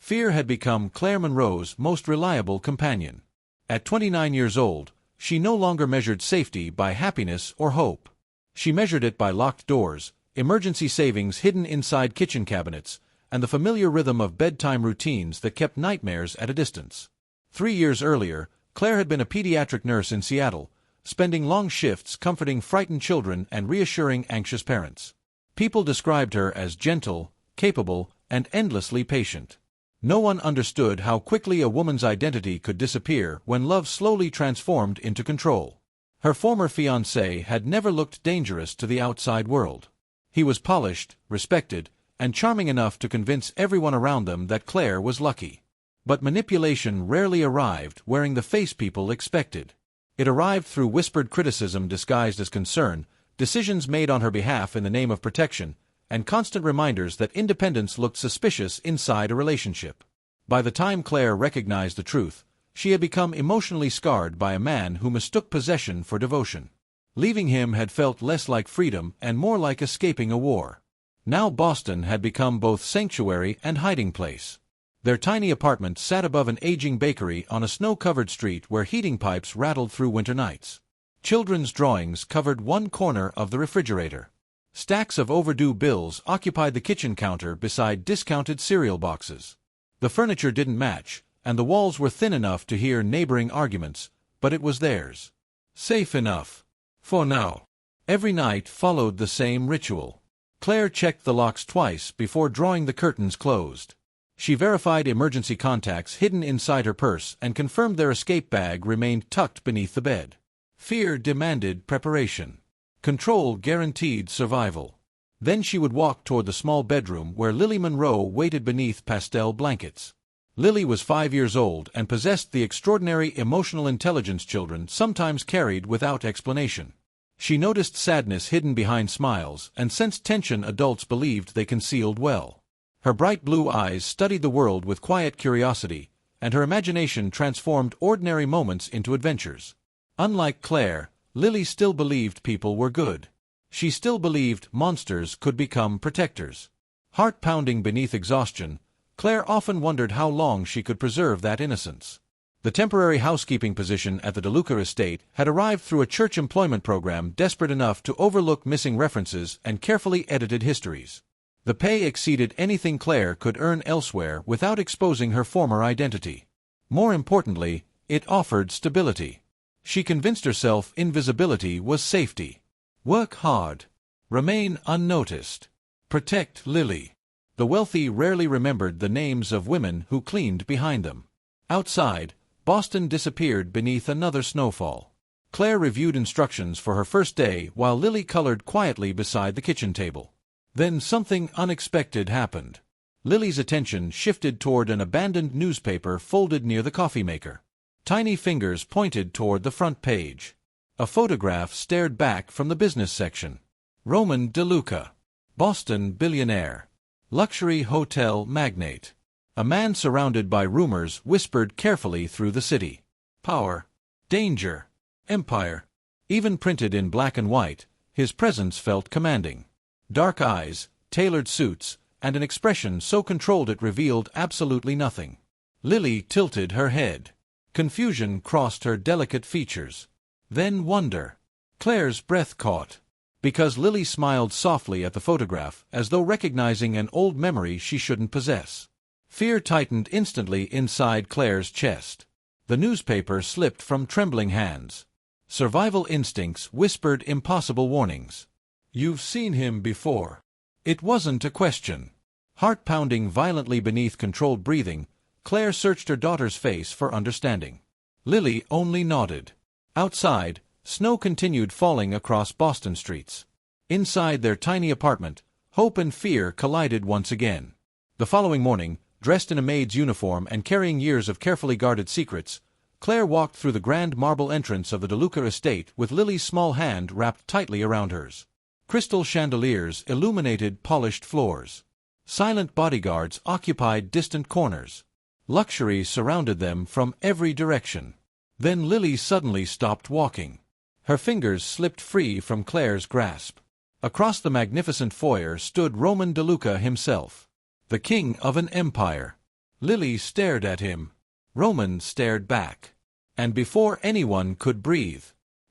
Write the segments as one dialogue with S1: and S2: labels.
S1: Fear had become Claire Monroe's most reliable companion. At 29 years old, she no longer measured safety by happiness or hope. She measured it by locked doors, emergency savings hidden inside kitchen cabinets, and the familiar rhythm of bedtime routines that kept nightmares at a distance. 3 years earlier, Claire had been a pediatric nurse in Seattle, spending long shifts comforting frightened children and reassuring anxious parents. People described her as gentle, capable, and endlessly patient. No one understood how quickly a woman's identity could disappear when love slowly transformed into control. Her former fiancé had never looked dangerous to the outside world. He was polished, respected, and charming enough to convince everyone around them that Claire was lucky. But manipulation rarely arrived wearing the face people expected. It arrived through whispered criticism disguised as concern, decisions made on her behalf in the name of protection, and constant reminders that independence looked suspicious inside a relationship. By the time Claire recognized the truth, she had become emotionally scarred by a man who mistook possession for devotion. Leaving him had felt less like freedom and more like escaping a war. Now Boston had become both sanctuary and hiding place. Their tiny apartment sat above an aging bakery on a snow-covered street where heating pipes rattled through winter nights. Children's drawings covered one corner of the refrigerator. Stacks of overdue bills occupied the kitchen counter beside discounted cereal boxes. The furniture didn't match, and the walls were thin enough to hear neighboring arguments, but it was theirs. Safe enough. For now. Every night followed the same ritual. Claire checked the locks twice before drawing the curtains closed. She verified emergency contacts hidden inside her purse and confirmed their escape bag remained tucked beneath the bed. Fear demanded preparation. Control guaranteed survival. Then she would walk toward the small bedroom where Lily Monroe waited beneath pastel blankets. Lily was 5 years old and possessed the extraordinary emotional intelligence children sometimes carried without explanation. She noticed sadness hidden behind smiles and sensed tension adults believed they concealed well. Her bright blue eyes studied the world with quiet curiosity, and her imagination transformed ordinary moments into adventures. Unlike Claire, Lily still believed people were good. She still believed monsters could become protectors. Heart-pounding beneath exhaustion, Claire often wondered how long she could preserve that innocence. The temporary housekeeping position at the DeLuca estate had arrived through a church employment program desperate enough to overlook missing references and carefully edited histories. The pay exceeded anything Claire could earn elsewhere without exposing her former identity. More importantly, it offered stability. She convinced herself invisibility was safety. Work hard. Remain unnoticed. Protect Lily. The wealthy rarely remembered the names of women who cleaned behind them. Outside, Boston disappeared beneath another snowfall. Claire reviewed instructions for her first day while Lily colored quietly beside the kitchen table. Then something unexpected happened. Lily's attention shifted toward an abandoned newspaper folded near the coffee maker. Tiny fingers pointed toward the front page. A photograph stared back from the business section. Roman DeLuca. Boston billionaire. Luxury hotel magnate. A man surrounded by rumors whispered carefully through the city. Power. Danger. Empire. Even printed in black and white, his presence felt commanding. Dark eyes, tailored suits, and an expression so controlled it revealed absolutely nothing. Lily tilted her head. Confusion crossed her delicate features. Then wonder. Claire's breath caught. Because Lily smiled softly at the photograph, as though recognizing an old memory she shouldn't possess. Fear tightened instantly inside Claire's chest. The newspaper slipped from trembling hands. Survival instincts whispered impossible warnings. You've seen him before. It wasn't a question. Heart pounding violently beneath controlled breathing, Claire searched her daughter's face for understanding. Lily only nodded. Outside, snow continued falling across Boston streets. Inside their tiny apartment, hope and fear collided once again. The following morning, dressed in a maid's uniform and carrying years of carefully guarded secrets, Claire walked through the grand marble entrance of the DeLuca estate with Lily's small hand wrapped tightly around hers. Crystal chandeliers illuminated polished floors. Silent bodyguards occupied distant corners. Luxury surrounded them from every direction. Then Lily suddenly stopped walking. Her fingers slipped free from Claire's grasp. Across the magnificent foyer stood Roman DeLuca himself, the king of an empire. Lily stared at him. Roman stared back. And before anyone could breathe,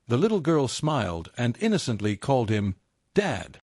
S1: the little girl smiled and innocently called him Dad.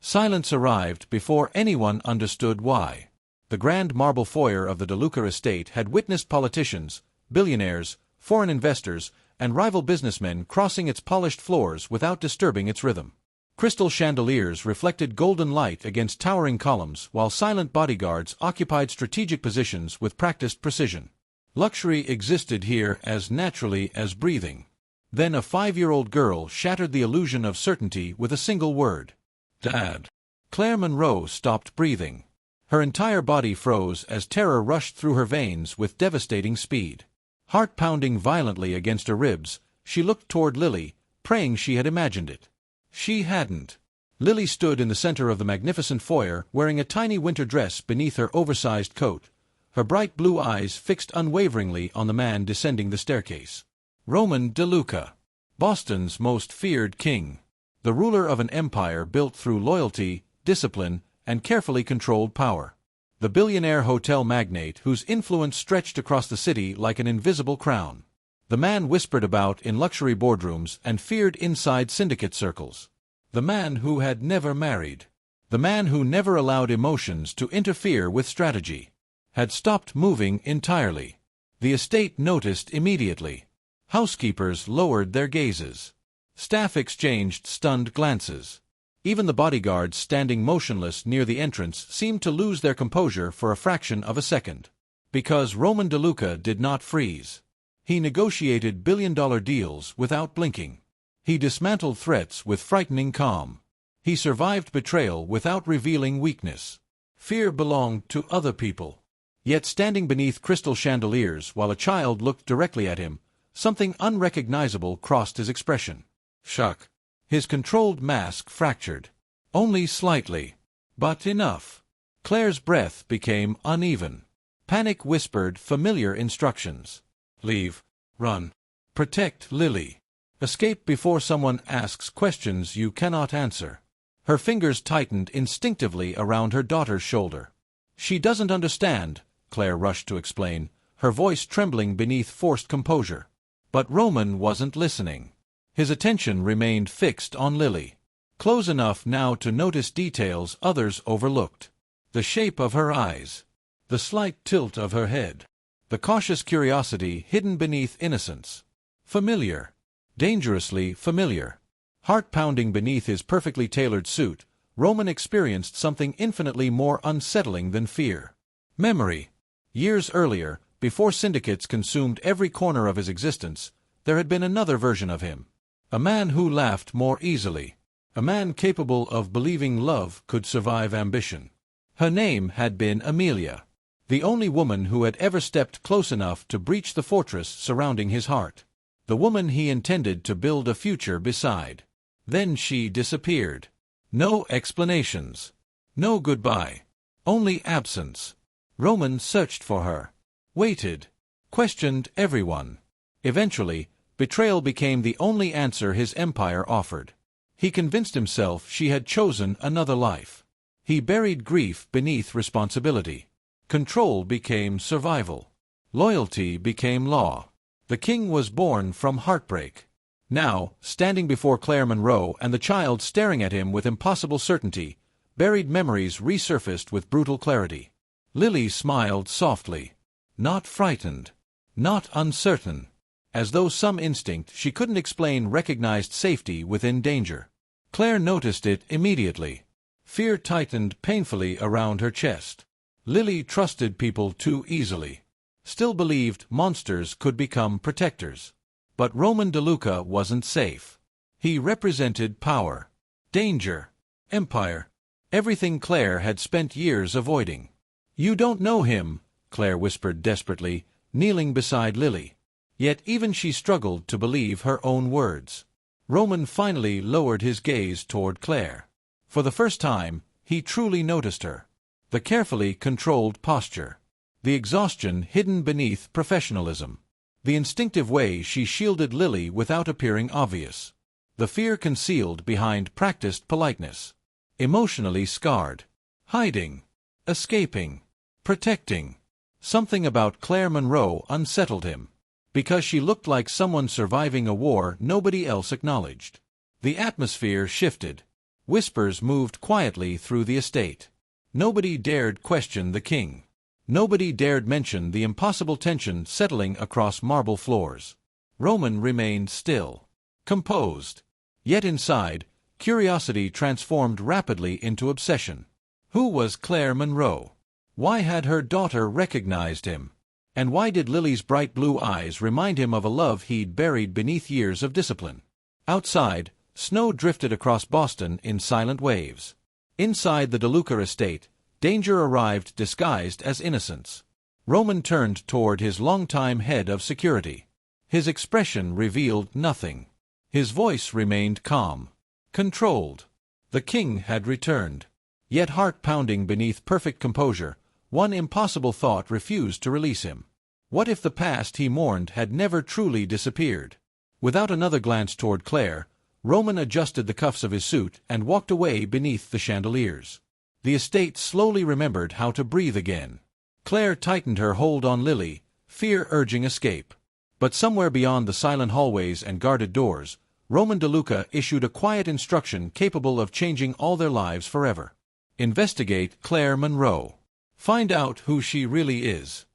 S1: Silence arrived before anyone understood why. The grand marble foyer of the DeLuca estate had witnessed politicians, billionaires, foreign investors, and rival businessmen crossing its polished floors without disturbing its rhythm. Crystal chandeliers reflected golden light against towering columns, while silent bodyguards occupied strategic positions with practiced precision. Luxury existed here as naturally as breathing. Then a 5-year-old girl shattered the illusion of certainty with a single word. Dad. Claire Monroe stopped breathing. Her entire body froze as terror rushed through her veins with devastating speed. Heart pounding violently against her ribs, she looked toward Lily, praying she had imagined it. She hadn't. Lily stood in the center of the magnificent foyer, wearing a tiny winter dress beneath her oversized coat, her bright blue eyes fixed unwaveringly on the man descending the staircase. Roman DeLuca, Boston's most feared king. The ruler of an empire built through loyalty, discipline, and carefully controlled power. The billionaire hotel magnate whose influence stretched across the city like an invisible crown. The man whispered about in luxury boardrooms and feared inside syndicate circles. The man who had never married. The man who never allowed emotions to interfere with strategy. Had stopped moving entirely. The estate noticed immediately. Housekeepers lowered their gazes. Staff exchanged stunned glances. Even the bodyguards standing motionless near the entrance seemed to lose their composure for a fraction of a second. Because Roman DeLuca did not freeze. He negotiated billion-dollar deals without blinking. He dismantled threats with frightening calm. He survived betrayal without revealing weakness. Fear belonged to other people. Yet standing beneath crystal chandeliers while a child looked directly at him, something unrecognizable crossed his expression. Shock. His controlled mask fractured. Only slightly. But enough. Claire's breath became uneven. Panic whispered familiar instructions. Leave. Run. Protect Lily. Escape before someone asks questions you cannot answer. Her fingers tightened instinctively around her daughter's shoulder. She doesn't understand, Claire rushed to explain, her voice trembling beneath forced composure. But Roman wasn't listening. His attention remained fixed on Lily. Close enough now to notice details others overlooked. The shape of her eyes. The slight tilt of her head. The cautious curiosity hidden beneath innocence. Familiar. Dangerously familiar. Heart-pounding beneath his perfectly tailored suit, Roman experienced something infinitely more unsettling than fear. Memory. Years earlier, before syndicates consumed every corner of his existence, there had been another version of him. A man who laughed more easily. A man capable of believing love could survive ambition. Her name had been Amelia. The only woman who had ever stepped close enough to breach the fortress surrounding his heart. The woman he intended to build a future beside. Then she disappeared. No explanations. No goodbye. Only absence. Roman searched for her. Waited. Questioned everyone. Eventually, betrayal became the only answer his empire offered. He convinced himself she had chosen another life. He buried grief beneath responsibility. Control became survival. Loyalty became law. The king was born from heartbreak. Now, standing before Claire Monroe and the child staring at him with impossible certainty, buried memories resurfaced with brutal clarity. Lily smiled softly. Not frightened. Not uncertain. As though some instinct she couldn't explain recognized safety within danger. Claire noticed it immediately. Fear tightened painfully around her chest. Lily trusted people too easily. Still believed monsters could become protectors. But Roman DeLuca wasn't safe. He represented power, danger, empire, everything Claire had spent years avoiding. "You don't know him," Claire whispered desperately, kneeling beside Lily. Yet even she struggled to believe her own words. Roman finally lowered his gaze toward Claire. For the first time, he truly noticed her. The carefully controlled posture. The exhaustion hidden beneath professionalism. The instinctive way she shielded Lily without appearing obvious. The fear concealed behind practiced politeness. Emotionally scarred. Hiding. Escaping. Protecting. Something about Claire Monroe unsettled him. Because she looked like someone surviving a war nobody else acknowledged. The atmosphere shifted. Whispers moved quietly through the estate. Nobody dared question the king. Nobody dared mention the impossible tension settling across marble floors. Roman remained still. Composed. Yet inside, curiosity transformed rapidly into obsession. Who was Claire Monroe? Why had her daughter recognized him? And why did Lily's bright blue eyes remind him of a love he'd buried beneath years of discipline? Outside, snow drifted across Boston in silent waves. Inside the DeLuca estate, danger arrived disguised as innocence. Roman turned toward his longtime head of security. His expression revealed nothing. His voice remained calm, controlled. The king had returned. Yet heart-pounding beneath perfect composure, one impossible thought refused to release him. What if the past he mourned had never truly disappeared? Without another glance toward Claire, Roman adjusted the cuffs of his suit and walked away beneath the chandeliers. The estate slowly remembered how to breathe again. Claire tightened her hold on Lily, fear urging escape. But somewhere beyond the silent hallways and guarded doors, Roman DeLuca issued a quiet instruction capable of changing all their lives forever. Investigate Claire Monroe. Find out who she really is.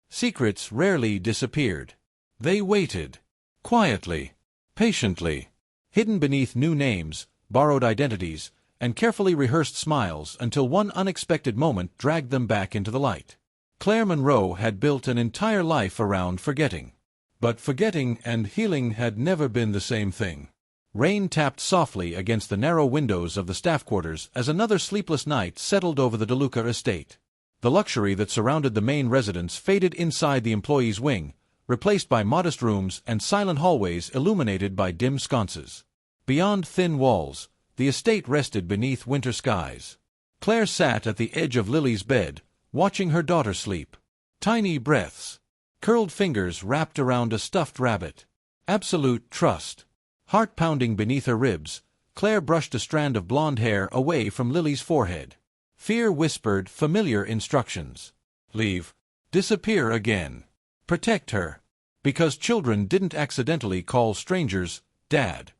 S1: Secrets rarely disappeared. They waited. Quietly. Patiently. Hidden beneath new names, borrowed identities, and carefully rehearsed smiles until one unexpected moment dragged them back into the light. Claire Monroe had built an entire life around forgetting. But forgetting and healing had never been the same thing. Rain tapped softly against the narrow windows of the staff quarters as another sleepless night settled over the DeLuca estate. The luxury that surrounded the main residence faded inside the employees' wing, replaced by modest rooms and silent hallways illuminated by dim sconces. Beyond thin walls, the estate rested beneath winter skies. Claire sat at the edge of Lily's bed, watching her daughter sleep. Tiny breaths. Curled fingers wrapped around a stuffed rabbit. Absolute trust. Heart pounding beneath her ribs, Claire brushed a strand of blonde hair away from Lily's forehead. Fear whispered familiar instructions. Leave. Disappear again. Protect her. Because children didn't accidentally call strangers Dad.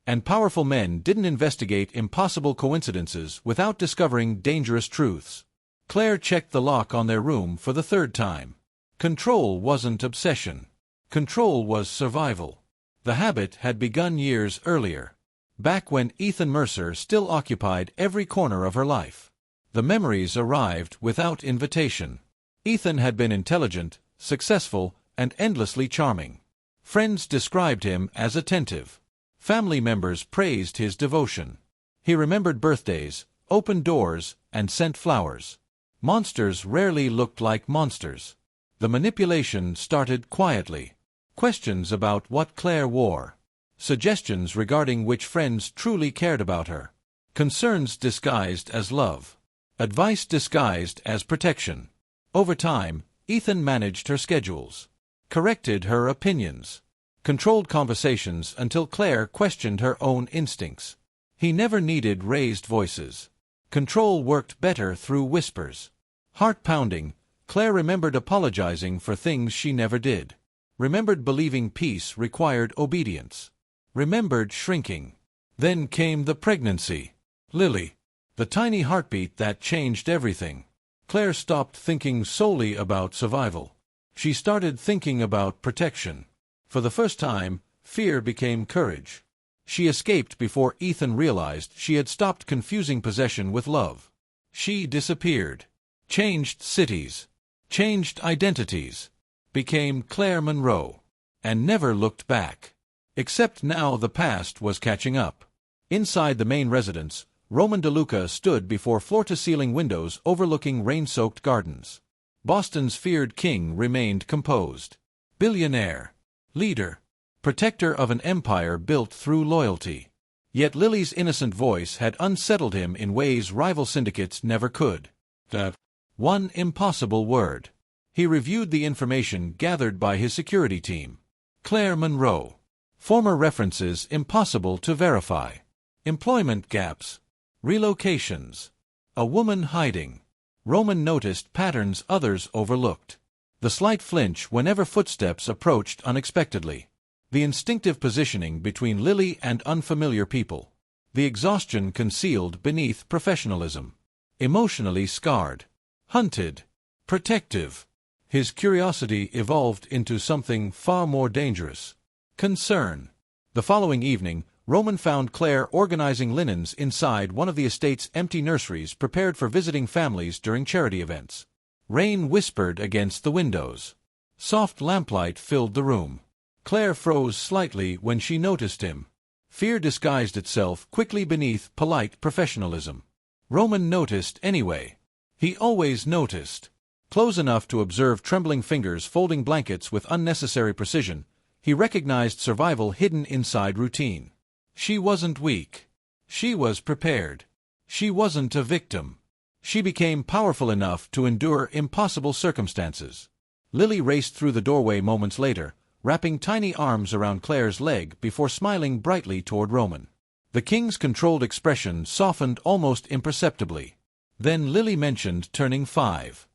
S1: And powerful men didn't investigate impossible coincidences without discovering dangerous truths. Claire checked the lock on their room for the third time. Control wasn't obsession. Control was survival. The habit had begun years earlier, back when Ethan Mercer still occupied every corner of her life. The memories arrived without invitation. Ethan had been intelligent, successful, and endlessly charming. Friends described him as attentive. Family members praised his devotion. He remembered birthdays, opened doors, and sent flowers. Monsters rarely looked like monsters. The manipulation started quietly. Questions about what Claire wore. Suggestions regarding which friends truly cared about her. Concerns disguised as love. Advice disguised as protection. Over time, Ethan managed her schedules. Corrected her opinions. Controlled conversations until Claire questioned her own instincts. He never needed raised voices. Control worked better through whispers. Heart-pounding, Claire remembered apologizing for things she never did. Remembered believing peace required obedience. Remembered shrinking. Then came the pregnancy. Lily. The tiny heartbeat that changed everything. Claire stopped thinking solely about survival. She started thinking about protection. For the first time, fear became courage. She escaped before Ethan realized she had stopped confusing possession with love. She disappeared. Changed cities. Changed identities. Became Claire Monroe. And never looked back. Except now the past was catching up. Inside the main residence, Roman DeLuca stood before floor-to-ceiling windows overlooking rain-soaked gardens. Boston's feared king remained composed. Billionaire. Leader. Protector of an empire built through loyalty. Yet Lily's innocent voice had unsettled him in ways rival syndicates never could. That one impossible word. He reviewed the information gathered by his security team. Claire Monroe. Former references impossible to verify. Employment gaps. Relocations. A woman hiding. Roman noticed patterns others overlooked. The slight flinch whenever footsteps approached unexpectedly. The instinctive positioning between Lily and unfamiliar people. The exhaustion concealed beneath professionalism. Emotionally scarred. Hunted. Protective. His curiosity evolved into something far more dangerous. Concern. The following evening, Roman found Claire organizing linens inside one of the estate's empty nurseries prepared for visiting families during charity events. Rain whispered against the windows. Soft lamplight filled the room. Claire froze slightly when she noticed him. Fear disguised itself quickly beneath polite professionalism. Roman noticed anyway. He always noticed. Close enough to observe trembling fingers folding blankets with unnecessary precision, he recognized survival hidden inside routine. She wasn't weak. She was prepared. She wasn't a victim. She became powerful enough to endure impossible circumstances. Lily raced through the doorway moments later, wrapping tiny arms around Claire's leg before smiling brightly toward Roman. The king's controlled expression softened almost imperceptibly. Then Lily mentioned turning 5.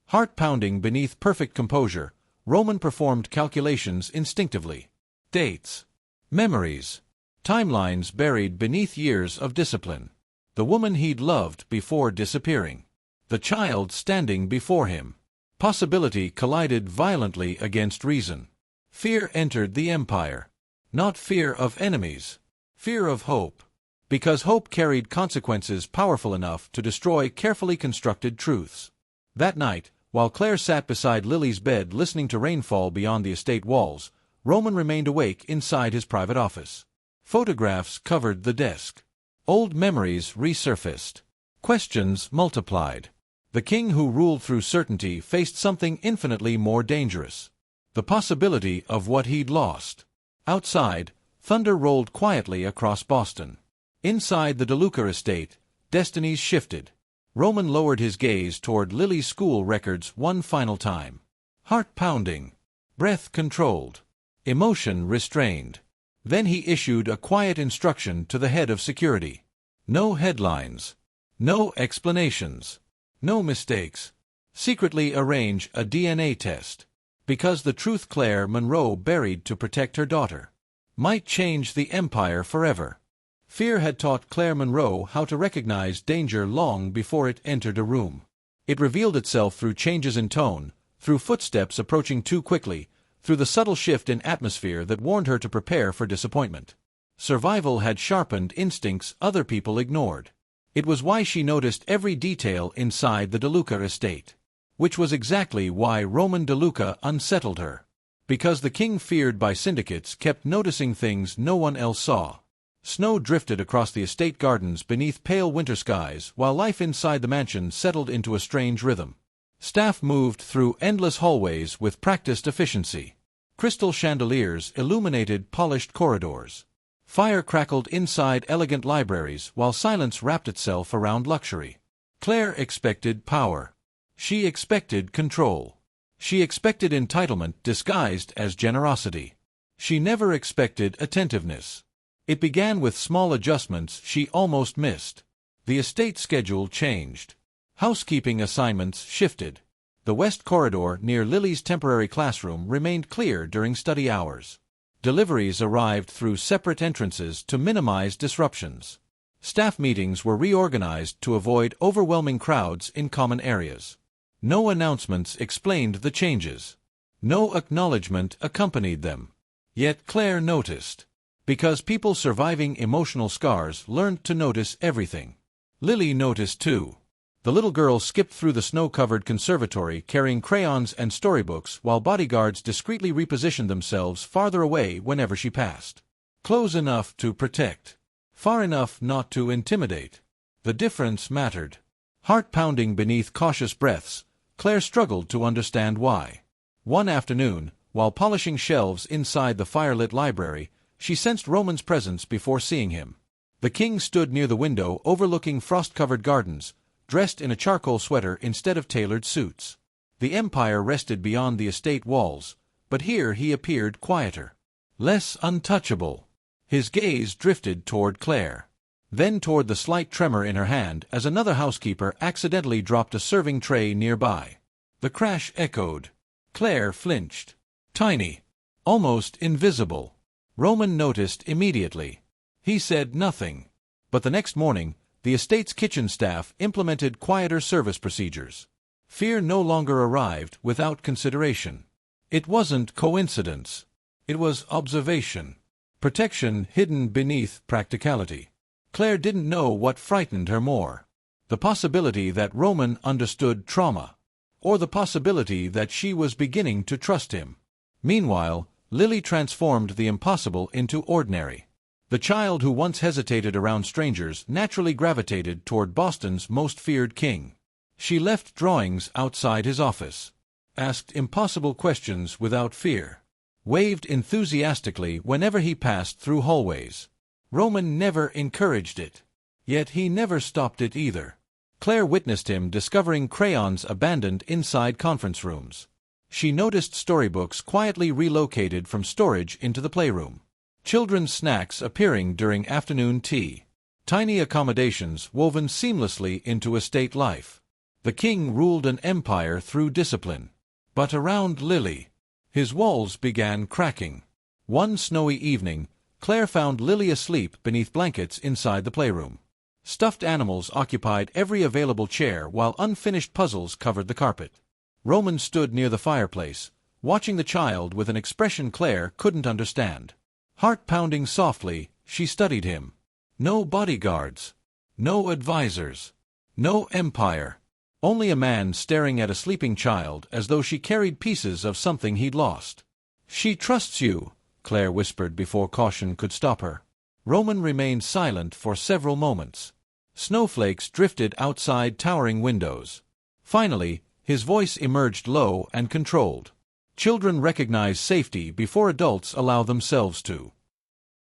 S1: Heart pounding beneath perfect composure, Roman performed calculations instinctively. Dates. Memories. Timelines buried beneath years of discipline. The woman he'd loved before disappearing. The child standing before him. Possibility collided violently against reason. Fear entered the empire. Not fear of enemies. Fear of hope. Because hope carried consequences powerful enough to destroy carefully constructed truths. That night, while Claire sat beside Lily's bed listening to rainfall beyond the estate walls, Roman remained awake inside his private office. Photographs covered the desk. Old memories resurfaced. Questions multiplied. The king who ruled through certainty faced something infinitely more dangerous. The possibility of what he'd lost. Outside, thunder rolled quietly across Boston. Inside the DeLuca estate, destinies shifted. Roman lowered his gaze toward Lily's school records one final time. Heart pounding. Breath controlled. Emotion restrained. Then he issued a quiet instruction to the head of security. No headlines. No explanations. No mistakes. Secretly arrange a DNA test. Because the truth Claire Monroe buried to protect her daughter might change the empire forever. Fear had taught Claire Monroe how to recognize danger long before it entered a room. It revealed itself through changes in tone, through footsteps approaching too quickly, through the subtle shift in atmosphere that warned her to prepare for disappointment. Survival had sharpened instincts other people ignored. It was why she noticed every detail inside the DeLuca estate. Which was exactly why Roman DeLuca unsettled her. Because the king feared by syndicates kept noticing things no one else saw. Snow drifted across the estate gardens beneath pale winter skies while life inside the mansion settled into a strange rhythm. Staff moved through endless hallways with practiced efficiency. Crystal chandeliers illuminated polished corridors. Fire crackled inside elegant libraries while silence wrapped itself around luxury. Claire expected power. She expected control. She expected entitlement disguised as generosity. She never expected attentiveness. It began with small adjustments she almost missed. The estate schedule changed. Housekeeping assignments shifted. The west corridor near Lily's temporary classroom remained clear during study hours. Deliveries arrived through separate entrances to minimize disruptions. Staff meetings were reorganized to avoid overwhelming crowds in common areas. No announcements explained the changes. No acknowledgement accompanied them. Yet Claire noticed. Because people surviving emotional scars learned to notice everything. Lily noticed too. The little girl skipped through the snow-covered conservatory carrying crayons and storybooks while bodyguards discreetly repositioned themselves farther away whenever she passed. Close enough to protect. Far enough not to intimidate. The difference mattered. Heart pounding beneath cautious breaths, Claire struggled to understand why. One afternoon, while polishing shelves inside the firelit library, she sensed Roman's presence before seeing him. The king stood near the window overlooking frost-covered gardens, dressed in a charcoal sweater instead of tailored suits. The empire rested beyond the estate walls, but here he appeared quieter. Less untouchable. His gaze drifted toward Claire. then toward the slight tremor in her hand as another housekeeper accidentally dropped a serving tray nearby. The crash echoed. Claire flinched. Tiny. Almost invisible. Roman noticed immediately. He said nothing. But the next morning, the estate's kitchen staff implemented quieter service procedures. Fear no longer arrived without consideration. It wasn't coincidence. It was observation. Protection hidden beneath practicality. Claire didn't know what frightened her more. The possibility that Roman understood trauma. Or the possibility that she was beginning to trust him. Meanwhile, Lily transformed the impossible into ordinary. The child who once hesitated around strangers naturally gravitated toward Boston's most feared king. She left drawings outside his office. Asked impossible questions without fear. Waved enthusiastically whenever he passed through hallways. Roman never encouraged it. Yet he never stopped it either. Claire witnessed him discovering crayons abandoned inside conference rooms. She noticed storybooks quietly relocated from storage into the playroom. Children's snacks appearing during afternoon tea. Tiny accommodations woven seamlessly into estate life. The king ruled an empire through discipline. But around Lily, his walls began cracking. One snowy evening, Claire found Lily asleep beneath blankets inside the playroom. Stuffed animals occupied every available chair while unfinished puzzles covered the carpet. Roman stood near the fireplace, watching the child with an expression Claire couldn't understand. Heart pounding softly, she studied him. No bodyguards. No advisors. No empire. Only a man staring at a sleeping child as though she carried pieces of something he'd lost. She trusts you, Claire whispered before caution could stop her. Roman remained silent for several moments. Snowflakes drifted outside towering windows. Finally, his voice emerged low and controlled. Children recognize safety before adults allow themselves to.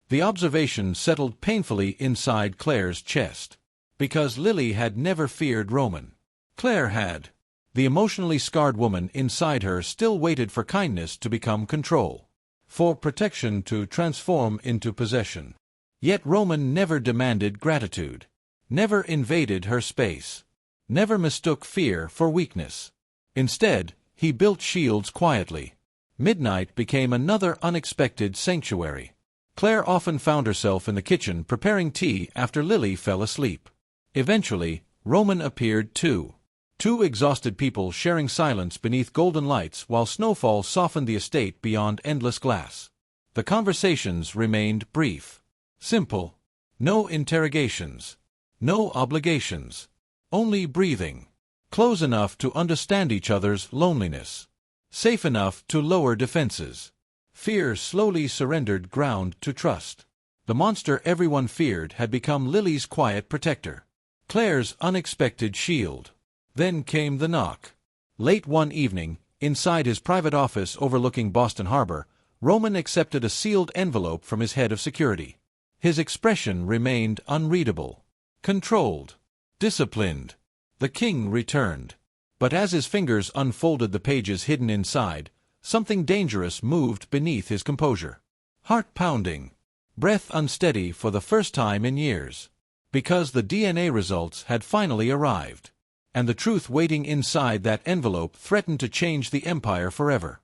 S1: The observation settled painfully inside Claire's chest. Because Lily had never feared Roman. Claire had. The emotionally scarred woman inside her still waited for kindness to become control. For protection to transform into possession. Yet Roman never demanded gratitude. Never invaded her space. Never mistook fear for weakness. Instead, he built shields quietly. Midnight became another unexpected sanctuary. Claire often found herself in the kitchen preparing tea after Lily fell asleep. Eventually, Roman appeared too. Two exhausted people sharing silence beneath golden lights while snowfall softened the estate beyond endless glass. The conversations remained brief. Simple. No interrogations. No obligations. Only breathing. Close enough to understand each other's loneliness. Safe enough to lower defenses. Fear slowly surrendered ground to trust. The monster everyone feared had become Lily's quiet protector. Claire's unexpected shield. Then came the knock. Late one evening, inside his private office overlooking Boston Harbor, Roman accepted a sealed envelope from his head of security. His expression remained unreadable. Controlled. Disciplined. The king returned. But as his fingers unfolded the pages hidden inside, something dangerous moved beneath his composure. Heart pounding. Breath unsteady for the first time in years. Because the DNA results had finally arrived. And the truth waiting inside that envelope threatened to change the empire forever.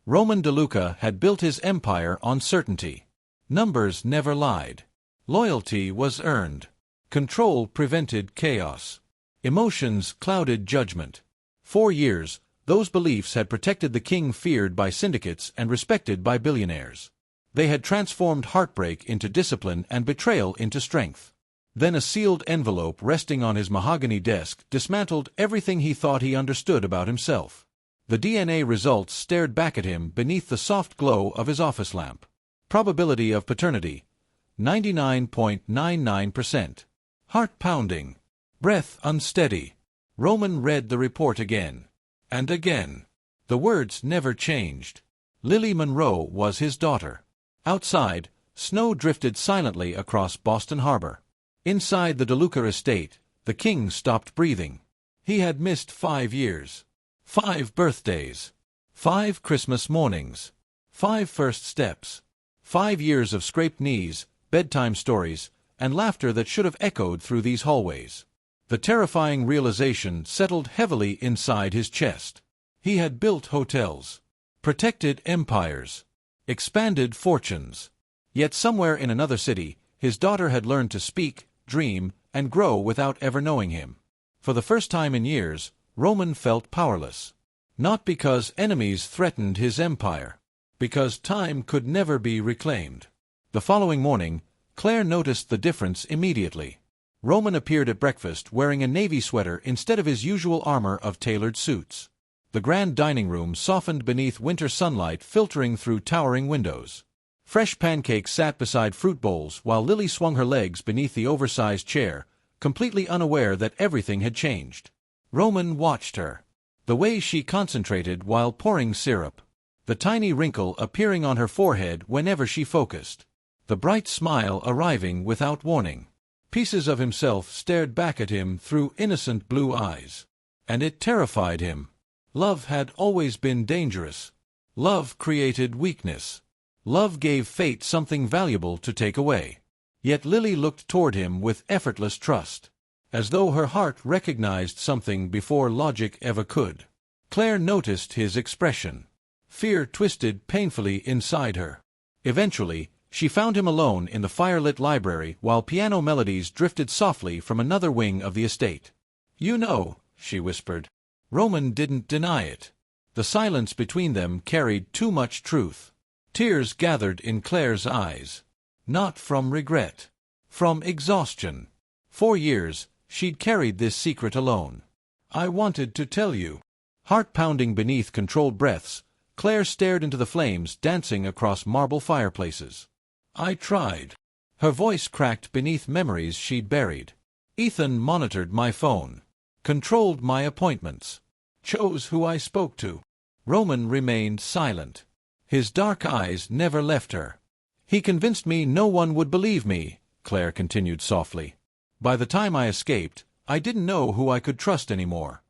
S1: Roman DeLuca had built his empire on certainty. Numbers never lied. Loyalty was earned. Control prevented chaos. Emotions clouded judgment. 4 years, those beliefs had protected the king feared by syndicates and respected by billionaires. They had transformed heartbreak into discipline and betrayal into strength. Then a sealed envelope resting on his mahogany desk dismantled everything he thought he understood about himself. The DNA results stared back at him beneath the soft glow of his office lamp. Probability of paternity, 99.99%. Heart pounding. Breath unsteady. Roman read the report again. And again. The words never changed. Lily Monroe was his daughter. Outside, snow drifted silently across Boston Harbor. Inside the DeLuca estate, the king stopped breathing. He had missed 5 years. 5 birthdays. 5 Christmas mornings. 5 first steps. 5 years of scraped knees, bedtime stories, and laughter that should have echoed through these hallways. The terrifying realization settled heavily inside his chest. He had built hotels, protected empires, expanded fortunes. Yet somewhere in another city, his daughter had learned to speak, dream, and grow without ever knowing him. For the first time in years, Roman felt powerless. Not because enemies threatened his empire, because time could never be reclaimed. The following morning, Claire noticed the difference immediately. Roman appeared at breakfast wearing a navy sweater instead of his usual armor of tailored suits. The grand dining room softened beneath winter sunlight filtering through towering windows. Fresh pancakes sat beside fruit bowls while Lily swung her legs beneath the oversized chair, completely unaware that everything had changed. Roman watched her. The way she concentrated while pouring syrup. The tiny wrinkle appearing on her forehead whenever she focused. The bright smile arriving without warning. Pieces of himself stared back at him through innocent blue eyes. And it terrified him. Love had always been dangerous. Love created weakness. Love gave fate something valuable to take away. Yet Lily looked toward him with effortless trust, as though her heart recognized something before logic ever could. Claire noticed his expression. Fear twisted painfully inside her. Eventually, she found him alone in the firelit library while piano melodies drifted softly from another wing of the estate. "You know," she whispered. Roman didn't deny it. The silence between them carried too much truth. Tears gathered in Claire's eyes. Not from regret. From exhaustion. 4 years, she'd carried this secret alone. "I wanted to tell you." Heart pounding beneath controlled breaths, Claire stared into the flames dancing across marble fireplaces. "I tried." Her voice cracked beneath memories she'd buried. "Ethan monitored my phone. Controlled my appointments. Chose who I spoke to." Roman remained silent. His dark eyes never left her. "He convinced me no one would believe me," Claire continued softly. "By the time I escaped, I didn't know who I could trust anymore."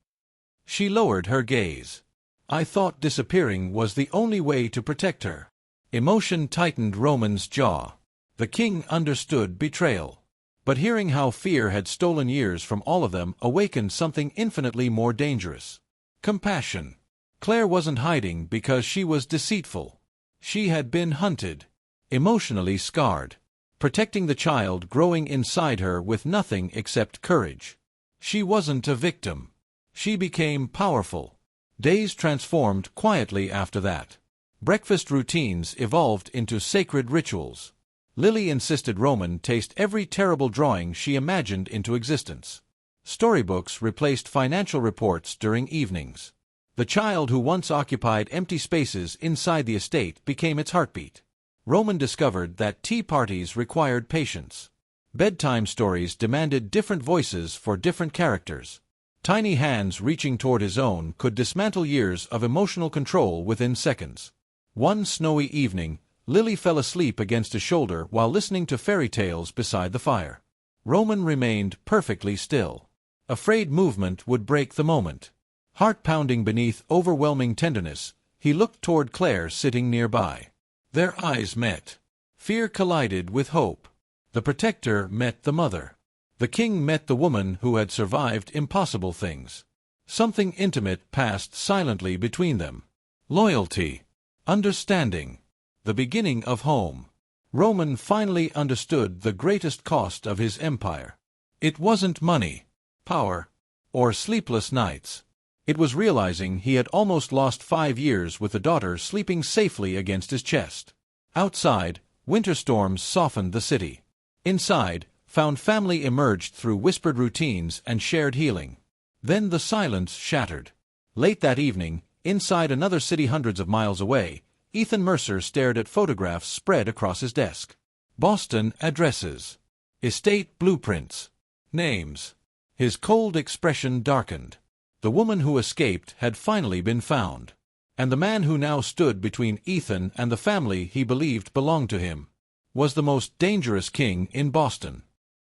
S1: She lowered her gaze. "I thought disappearing was the only way to protect her." Emotion tightened Roman's jaw. The king understood betrayal. But hearing how fear had stolen years from all of them awakened something infinitely more dangerous. Compassion. Claire wasn't hiding because she was deceitful. She had been hunted. Emotionally scarred. Protecting the child growing inside her with nothing except courage. She wasn't a victim. She became powerful. Days transformed quietly after that. Breakfast routines evolved into sacred rituals. Lily insisted Roman taste every terrible drawing she imagined into existence. Storybooks replaced financial reports during evenings. The child who once occupied empty spaces inside the estate became its heartbeat. Roman discovered that tea parties required patience. Bedtime stories demanded different voices for different characters. Tiny hands reaching toward his own could dismantle years of emotional control within seconds. One snowy evening, Lily fell asleep against his shoulder while listening to fairy tales beside the fire. Roman remained perfectly still. Afraid movement would break the moment. Heart pounding beneath overwhelming tenderness, he looked toward Claire sitting nearby. Their eyes met. Fear collided with hope. The protector met the mother. The king met the woman who had survived impossible things. Something intimate passed silently between them. Loyalty. Understanding. The beginning of home. Roman finally understood the greatest cost of his empire. It wasn't money, power, or sleepless nights. It was realizing he had almost lost 5 years with the daughter sleeping safely against his chest. Outside, winter storms softened the city. Inside, found family emerged through whispered routines and shared healing. Then the silence shattered. Late that evening, inside another city hundreds of miles away, Ethan Mercer stared at photographs spread across his desk. Boston addresses. Estate blueprints. Names. His cold expression darkened. The woman who escaped had finally been found. And the man who now stood between Ethan and the family he believed belonged to him was the most dangerous king in Boston.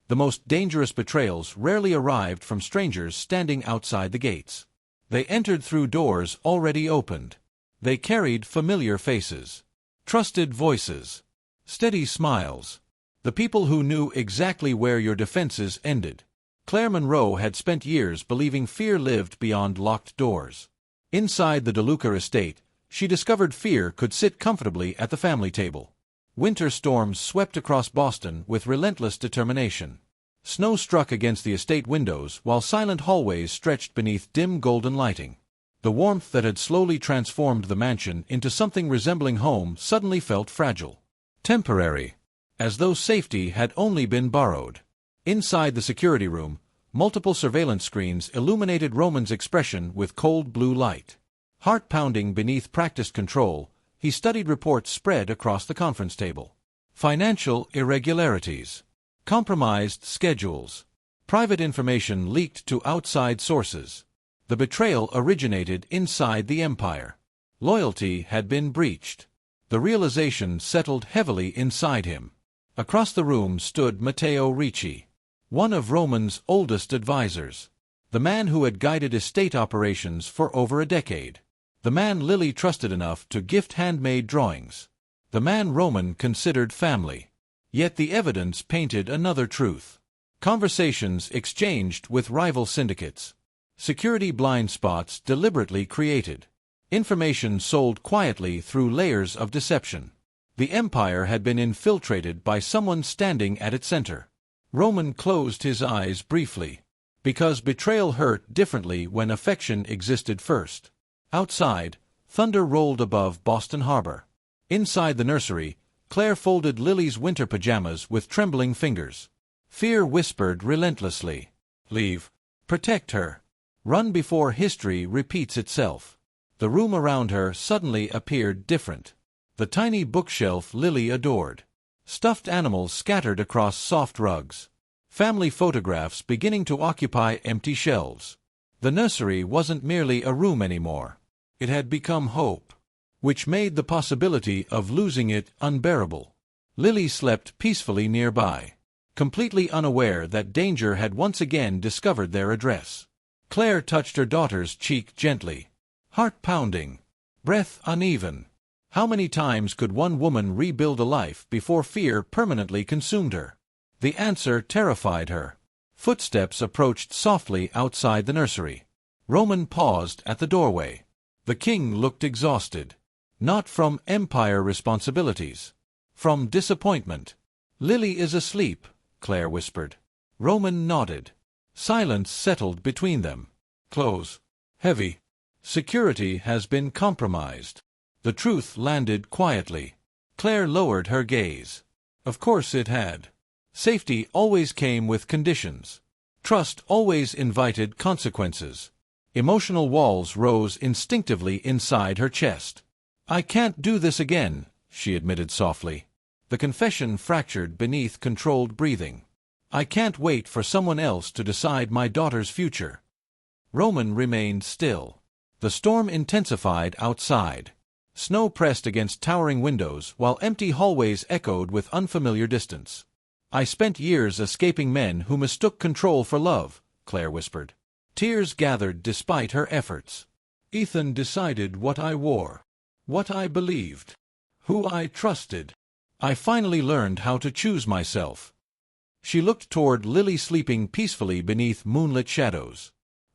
S1: The most dangerous betrayals rarely arrived from strangers standing outside the gates. They entered through doors already opened. They carried familiar faces, trusted voices, steady smiles. The people who knew exactly where your defenses ended. Claire Monroe had spent years believing fear lived beyond locked doors. Inside the DeLuca estate, she discovered fear could sit comfortably at the family table. Winter storms swept across Boston with relentless determination. Snow struck against the estate windows while silent hallways stretched beneath dim golden lighting. The warmth that had slowly transformed the mansion into something resembling home suddenly felt fragile. Temporary. As though safety had only been borrowed. Inside the security room, multiple surveillance screens illuminated Roman's expression with cold blue light. Heart pounding beneath practiced control, he studied reports spread across the conference table. Financial irregularities. Compromised schedules. Private information leaked to outside sources. The betrayal originated inside the empire. Loyalty had been breached. The realization settled heavily inside him. Across the room stood Matteo Ricci, one of Roman's oldest advisors. The man who had guided estate operations for over a decade. The man Lily trusted enough to gift handmade drawings. The man Roman considered family. Yet the evidence painted another truth. Conversations exchanged with rival syndicates. Security blind spots deliberately created. Information sold quietly through layers of deception. The empire had been infiltrated by someone standing at its center. Roman closed his eyes briefly. Because betrayal hurt differently when affection existed first. Outside, thunder rolled above Boston Harbor. Inside the nursery, Claire folded Lily's winter pajamas with trembling fingers. Fear whispered relentlessly. Leave. Protect her. Run before history repeats itself. The room around her suddenly appeared different. The tiny bookshelf Lily adored. Stuffed animals scattered across soft rugs. Family photographs beginning to occupy empty shelves. The nursery wasn't merely a room anymore. It had become hope, which made the possibility of losing it unbearable. Lily slept peacefully nearby, completely unaware that danger had once again discovered their address. Claire touched her daughter's cheek gently. Heart pounding. Breath uneven. How many times could one woman rebuild a life before fear permanently consumed her? The answer terrified her. Footsteps approached softly outside the nursery. Roman paused at the doorway. The king looked exhausted. Not from empire responsibilities. From disappointment. Lily is asleep, Claire whispered. Roman nodded. Silence settled between them. Close. Heavy. Security has been compromised. The truth landed quietly. Claire lowered her gaze. Of course it had. Safety always came with conditions. Trust always invited consequences. Emotional walls rose instinctively inside her chest. I can't do this again, she admitted softly. The confession fractured beneath controlled breathing. I can't wait for someone else to decide my daughter's future. Roman remained still. The storm intensified outside. Snow pressed against towering windows while empty hallways echoed with unfamiliar distance. I spent years escaping men who mistook control for love, Claire whispered. Tears gathered despite her efforts. Ethan decided what I wore, what I believed, who I trusted. I finally learned how to choose myself. She looked toward Lily sleeping peacefully beneath moonlit shadows.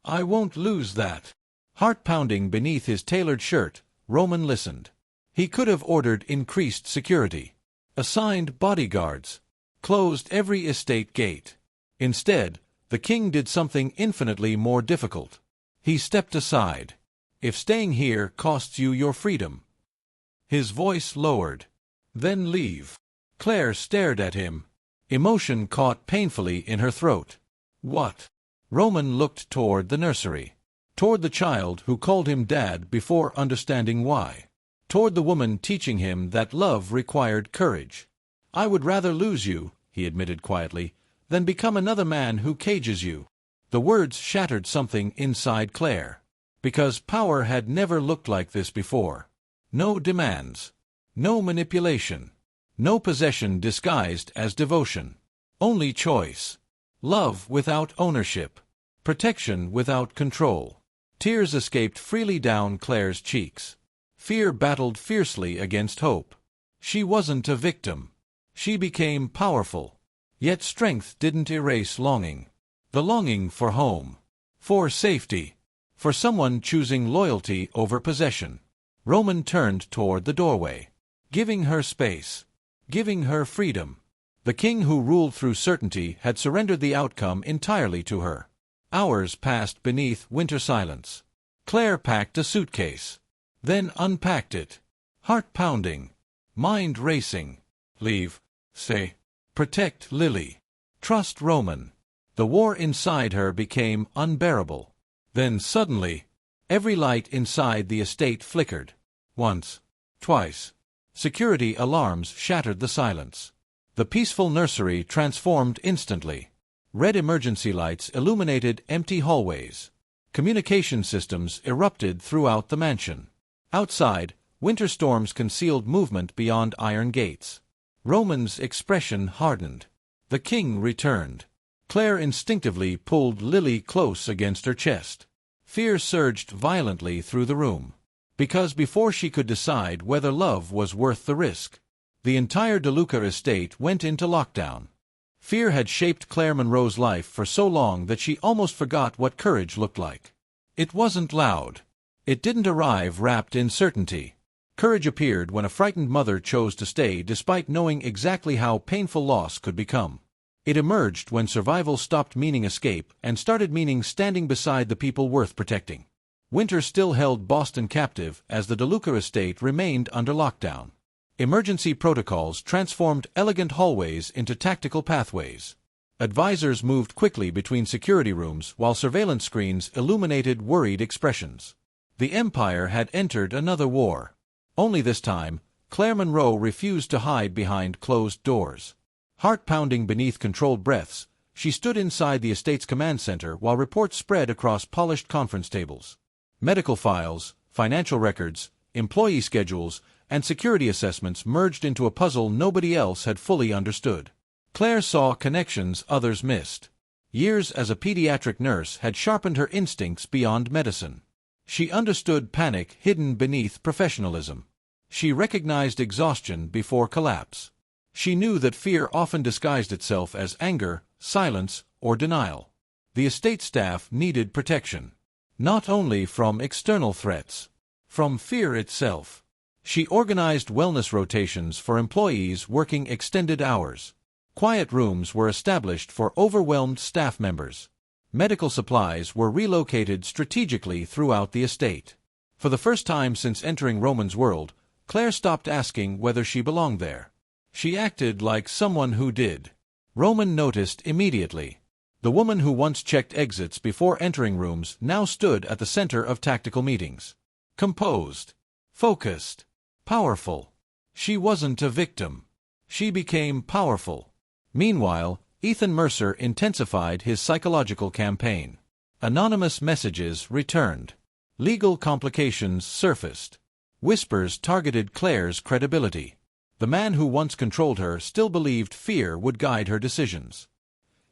S1: I won't lose that. Heart pounding beneath his tailored shirt, Roman listened. He could have ordered increased security, assigned bodyguards, closed every estate gate. Instead, the king did something infinitely more difficult. He stepped aside. If staying here costs you your freedom. His voice lowered. Then leave. Claire stared at him. Emotion caught painfully in her throat. What? Roman looked toward the nursery. Toward the child who called him dad before understanding why. Toward the woman teaching him that love required courage. I would rather lose you, he admitted quietly, than become another man who cages you. The words shattered something inside Claire. Because power had never looked like this before. No demands. No manipulation. No possession disguised as devotion. Only choice. Love without ownership. Protection without control. Tears escaped freely down Claire's cheeks. Fear battled fiercely against hope. She wasn't a victim. She became powerful. Yet strength didn't erase longing. The longing for home. For safety. For someone choosing loyalty over possession. Roman turned toward the doorway. Giving her space. Giving her freedom. The king who ruled through certainty had surrendered the outcome entirely to her. Hours passed beneath winter silence. Claire packed a suitcase. Then unpacked it. Heart pounding. Mind racing. Leave. Stay. Protect Lily. Trust Roman. The war inside her became unbearable. Then suddenly, every light inside the estate flickered. Once. Twice. Security alarms shattered the silence. The peaceful nursery transformed instantly. Red emergency lights illuminated empty hallways. Communication systems erupted throughout the mansion. Outside, winter storms concealed movement beyond iron gates. Roman's expression hardened. The king returned. Claire instinctively pulled Lily close against her chest. Fear surged violently through the room. Because before she could decide whether love was worth the risk, the entire DeLuca estate went into lockdown. Fear had shaped Claire Monroe's life for so long that she almost forgot what courage looked like. It wasn't loud. It didn't arrive wrapped in certainty. Courage appeared when a frightened mother chose to stay despite knowing exactly how painful loss could become. It emerged when survival stopped meaning escape and started meaning standing beside the people worth protecting. Winter still held Boston captive as the DeLuca estate remained under lockdown. Emergency protocols transformed elegant hallways into tactical pathways. Advisors moved quickly between security rooms while surveillance screens illuminated worried expressions. The Empire had entered another war. Only this time, Claire Monroe refused to hide behind closed doors. Heart pounding beneath controlled breaths, she stood inside the estate's command center while reports spread across polished conference tables. Medical files, financial records, employee schedules, and security assessments merged into a puzzle nobody else had fully understood. Claire saw connections others missed. Years as a pediatric nurse had sharpened her instincts beyond medicine. She understood panic hidden beneath professionalism. She recognized exhaustion before collapse. She knew that fear often disguised itself as anger, silence, or denial. The estate staff needed protection. Not only from external threats, from fear itself. She organized wellness rotations for employees working extended hours. Quiet rooms were established for overwhelmed staff members. Medical supplies were relocated strategically throughout the estate. For the first time since entering Roman's world, Claire stopped asking whether she belonged there. She acted like someone who did. Roman noticed immediately. The woman who once checked exits before entering rooms now stood at the center of tactical meetings. Composed. Focused. Powerful. She wasn't a victim. She became powerful. Meanwhile, Ethan Mercer intensified his psychological campaign. Anonymous messages returned. Legal complications surfaced. Whispers targeted Claire's credibility. The man who once controlled her still believed fear would guide her decisions.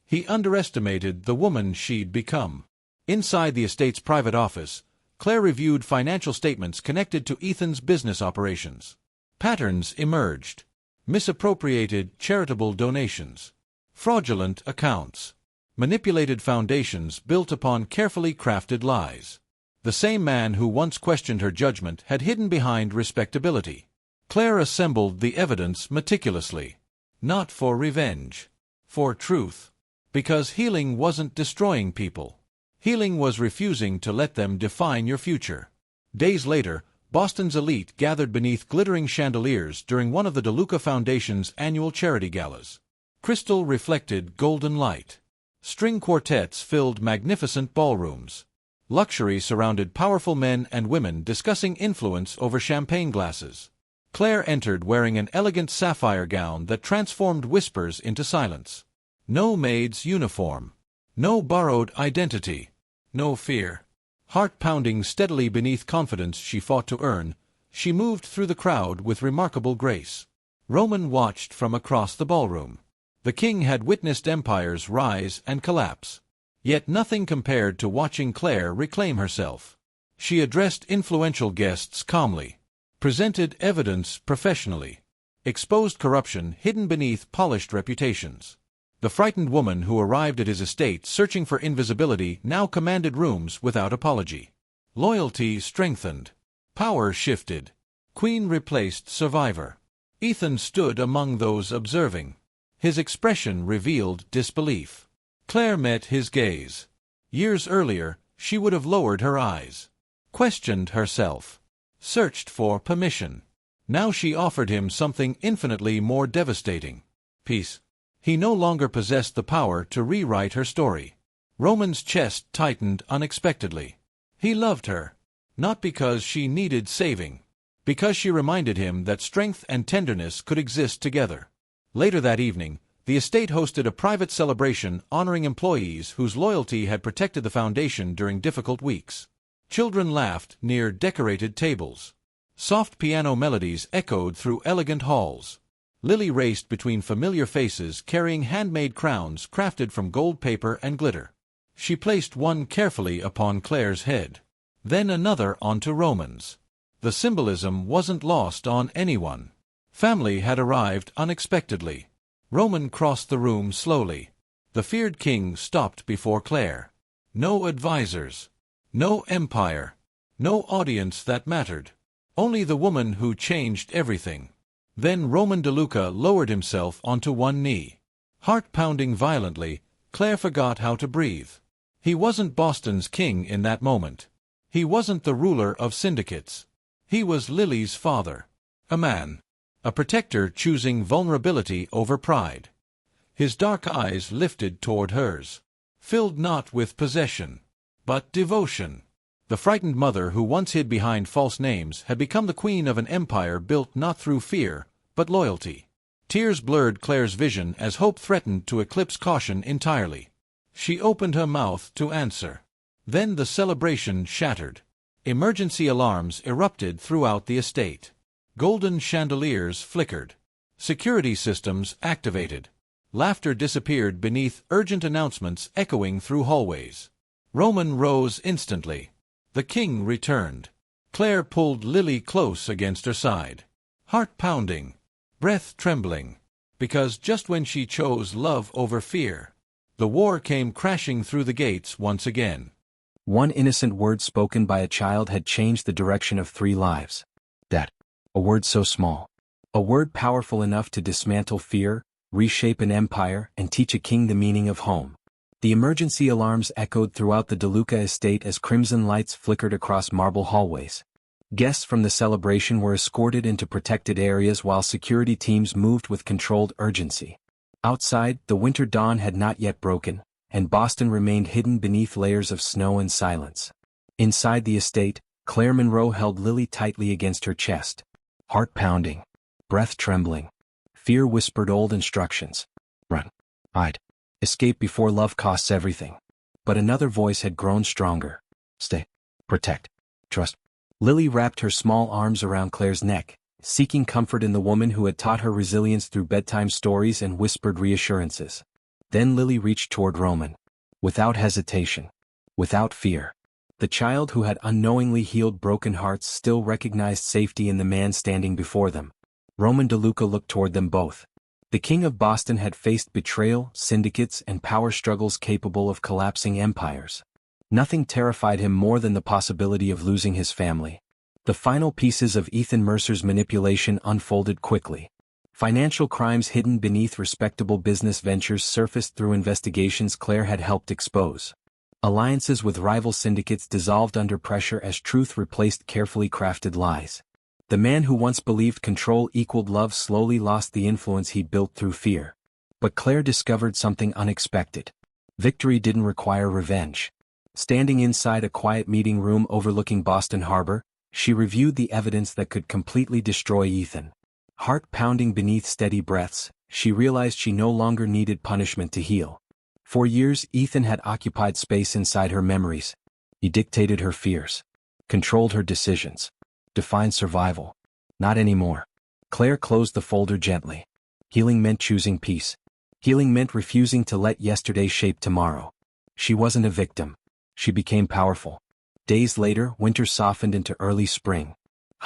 S1: He underestimated the woman she'd become. Inside the estate's private office, Claire reviewed financial statements connected to Ethan's business operations. Patterns emerged. Misappropriated charitable donations. Fraudulent accounts. Manipulated foundations built upon carefully crafted lies. The same man who once questioned her judgment had hidden behind respectability. Claire assembled the evidence meticulously. Not for revenge. For truth. Because healing wasn't destroying people. Healing was refusing to let them define your future. Days later, Boston's elite gathered beneath glittering chandeliers during one of the DeLuca Foundation's annual charity galas. Crystal reflected golden light. String quartets filled magnificent ballrooms. Luxury surrounded powerful men and women discussing influence over champagne glasses. Claire entered wearing an elegant sapphire gown that transformed whispers into silence. No maid's uniform. No borrowed identity. No fear. Heart pounding steadily beneath confidence she fought to earn, she moved through the crowd with remarkable grace. Roman watched from across the ballroom. The king had witnessed empires rise and collapse. Yet nothing compared to watching Claire reclaim herself. She addressed influential guests calmly. Presented evidence professionally. exposed corruption hidden beneath polished reputations. The frightened woman who arrived at his estate searching for invisibility now commanded rooms without apology. Loyalty strengthened. Power shifted. Queen replaced survivor. Ethan stood among those observing. His expression revealed disbelief. Claire met his gaze. Years earlier, she would have lowered her eyes, questioned herself, searched for permission. Now she offered him something infinitely more devastating: peace. He no longer possessed the power to rewrite her story. Roman's chest tightened unexpectedly. He loved her, not because she needed saving, because she reminded him that strength and tenderness could exist together. Later that evening, the estate hosted a private celebration honoring employees whose loyalty had protected the foundation during difficult weeks. Children laughed near decorated tables. Soft piano melodies echoed through elegant halls. Lily raced between familiar faces carrying handmade crowns crafted from gold paper and glitter. She placed one carefully upon Claire's head, then another onto Roman's. The symbolism wasn't lost on anyone. Family had arrived unexpectedly. Roman crossed the room slowly. The feared king stopped before Claire. No advisors. No empire. No audience that mattered. Only the woman who changed everything. Then Roman DeLuca lowered himself onto one knee. Heart pounding violently, Claire forgot how to breathe. He wasn't Boston's king in that moment. He wasn't the ruler of syndicates. He was Lily's father. A man. A protector choosing vulnerability over pride. His dark eyes lifted toward hers, filled not with possession, but devotion. The frightened mother who once hid behind false names had become the queen of an empire built not through fear, but loyalty. Tears blurred Claire's vision as hope threatened to eclipse caution entirely. She opened her mouth to answer. Then the celebration shattered. Emergency alarms erupted throughout the estate. Golden chandeliers flickered. Security systems activated. Laughter disappeared beneath urgent announcements echoing through hallways. Roman rose instantly. The king returned. Claire pulled Lily close against her side. Heart pounding. Breath trembling. Because just when she chose love over fear, the war came crashing through the gates once again.
S2: One innocent word spoken by a child had changed the direction of 3 lives. That. A word so small. A word powerful enough to dismantle fear, reshape an empire, and teach a king the meaning of home. The emergency alarms echoed throughout the DeLuca estate as crimson lights flickered across marble hallways. Guests from the celebration were escorted into protected areas while security teams moved with controlled urgency. Outside, the winter dawn had not yet broken, and Boston remained hidden beneath layers of snow and silence. Inside the estate, Claire Monroe held Lily tightly against her chest. Heart pounding. Breath trembling. Fear whispered old instructions. Run. Hide. Escape before love costs everything. But another voice had grown stronger. Stay. Protect. Trust. Lily wrapped her small arms around Claire's neck, seeking comfort in the woman who had taught her resilience through bedtime stories and whispered reassurances. Then Lily reached toward Roman. Without hesitation. Without fear. The child who had unknowingly healed broken hearts still recognized safety in the man standing before them. Roman DeLuca looked toward them both. The king of Boston had faced betrayal, syndicates, and power struggles capable of collapsing empires. Nothing terrified him more than the possibility of losing his family. The final pieces of Ethan Mercer's manipulation unfolded quickly. Financial crimes hidden beneath respectable business ventures surfaced through investigations Claire had helped expose. Alliances with rival syndicates dissolved under pressure as truth replaced carefully crafted lies. The man who once believed control equaled love slowly lost the influence he built through fear. But Claire discovered something unexpected. Victory didn't require revenge. Standing inside a quiet meeting room overlooking Boston Harbor, she reviewed the evidence that could completely destroy Ethan. Heart pounding beneath steady breaths, she realized she no longer needed punishment to heal. For years, Ethan had occupied space inside her memories. He dictated her fears, controlled her decisions, defined survival. Not anymore. Claire closed the folder gently. Healing meant choosing peace. Healing meant refusing to let yesterday shape tomorrow. She wasn't a victim. She became powerful. Days later, winter softened into early spring.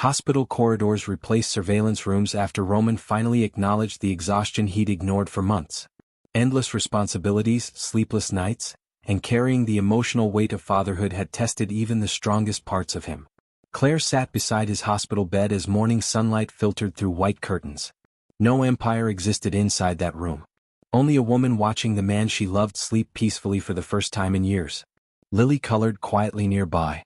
S2: Hospital corridors replaced surveillance rooms after Roman finally acknowledged the exhaustion he'd ignored for months. Endless responsibilities, sleepless nights, and carrying the emotional weight of fatherhood had tested even the strongest parts of him. Claire sat beside his hospital bed as morning sunlight filtered through white curtains. No empire existed inside that room. Only a woman watching the man she loved sleep peacefully for the first time in years. Lily colored quietly nearby.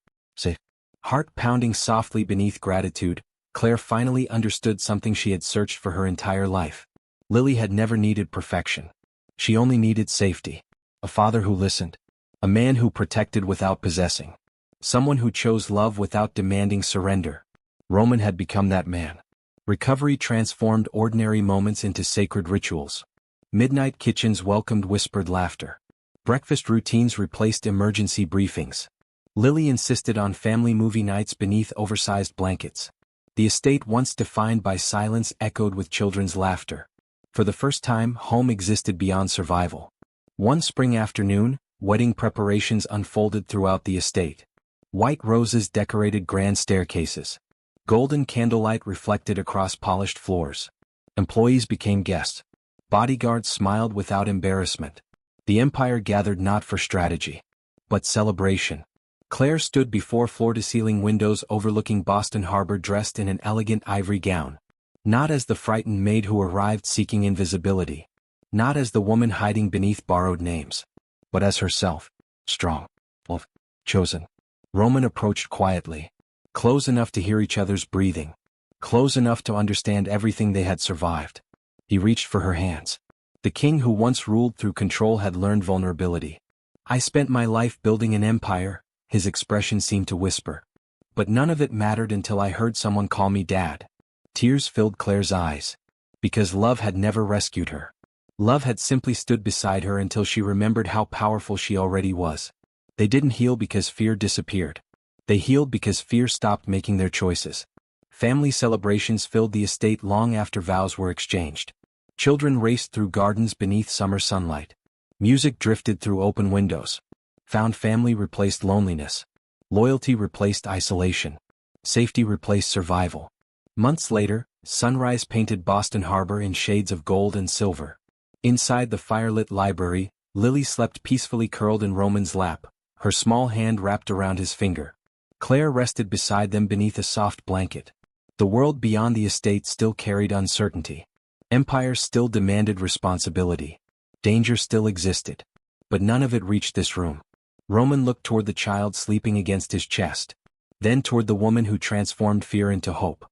S2: Heart pounding softly beneath gratitude, Claire finally understood something she had searched for her entire life. Lily had never needed perfection. She only needed safety. A father who listened. A man who protected without possessing. Someone who chose love without demanding surrender. Roman had become that man. Recovery transformed ordinary moments into sacred rituals. Midnight kitchens welcomed whispered laughter. Breakfast routines replaced emergency briefings. Lily insisted on family movie nights beneath oversized blankets. The estate once defined by silence echoed with children's laughter. For the first time, home existed beyond survival. One spring afternoon, wedding preparations unfolded throughout the estate. White roses decorated grand staircases. Golden candlelight reflected across polished floors. Employees became guests. Bodyguards smiled without embarrassment. The empire gathered not for strategy, but celebration. Claire stood before floor-to-ceiling windows overlooking Boston Harbor dressed in an elegant ivory gown. Not as the frightened maid who arrived seeking invisibility. Not as the woman hiding beneath borrowed names. But as herself. Strong. Chosen. Roman approached quietly. Close enough to hear each other's breathing. Close enough to understand everything they had survived. He reached for her hands. The king who once ruled through control had learned vulnerability. I spent my life building an empire, his expression seemed to whisper. But none of it mattered until I heard someone call me Dad. Tears filled Claire's eyes. Because love had never rescued her. Love had simply stood beside her until she remembered how powerful she already was. They didn't heal because fear disappeared. They healed because fear stopped making their choices. Family celebrations filled the estate long after vows were exchanged. Children raced through gardens beneath summer sunlight. Music drifted through open windows. Found family replaced loneliness. Loyalty replaced isolation. Safety replaced survival. Months later, sunrise painted Boston Harbor in shades of gold and silver. Inside the firelit library, Lily slept peacefully curled in Roman's lap, her small hand wrapped around his finger. Claire rested beside them beneath a soft blanket. The world beyond the estate still carried uncertainty. Empire still demanded responsibility. Danger still existed. But none of it reached this room. Roman looked toward the child sleeping against his chest. Then toward the woman who transformed fear into hope.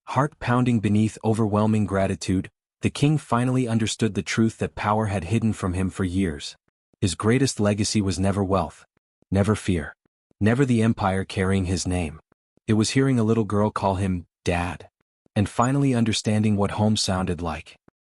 S2: Heart pounding beneath overwhelming gratitude, the king finally understood the truth that power had hidden from him for years. His greatest legacy was never wealth. Never fear. Never the empire carrying his name. It was hearing a little girl call him, Dad. And finally understanding what home sounded like.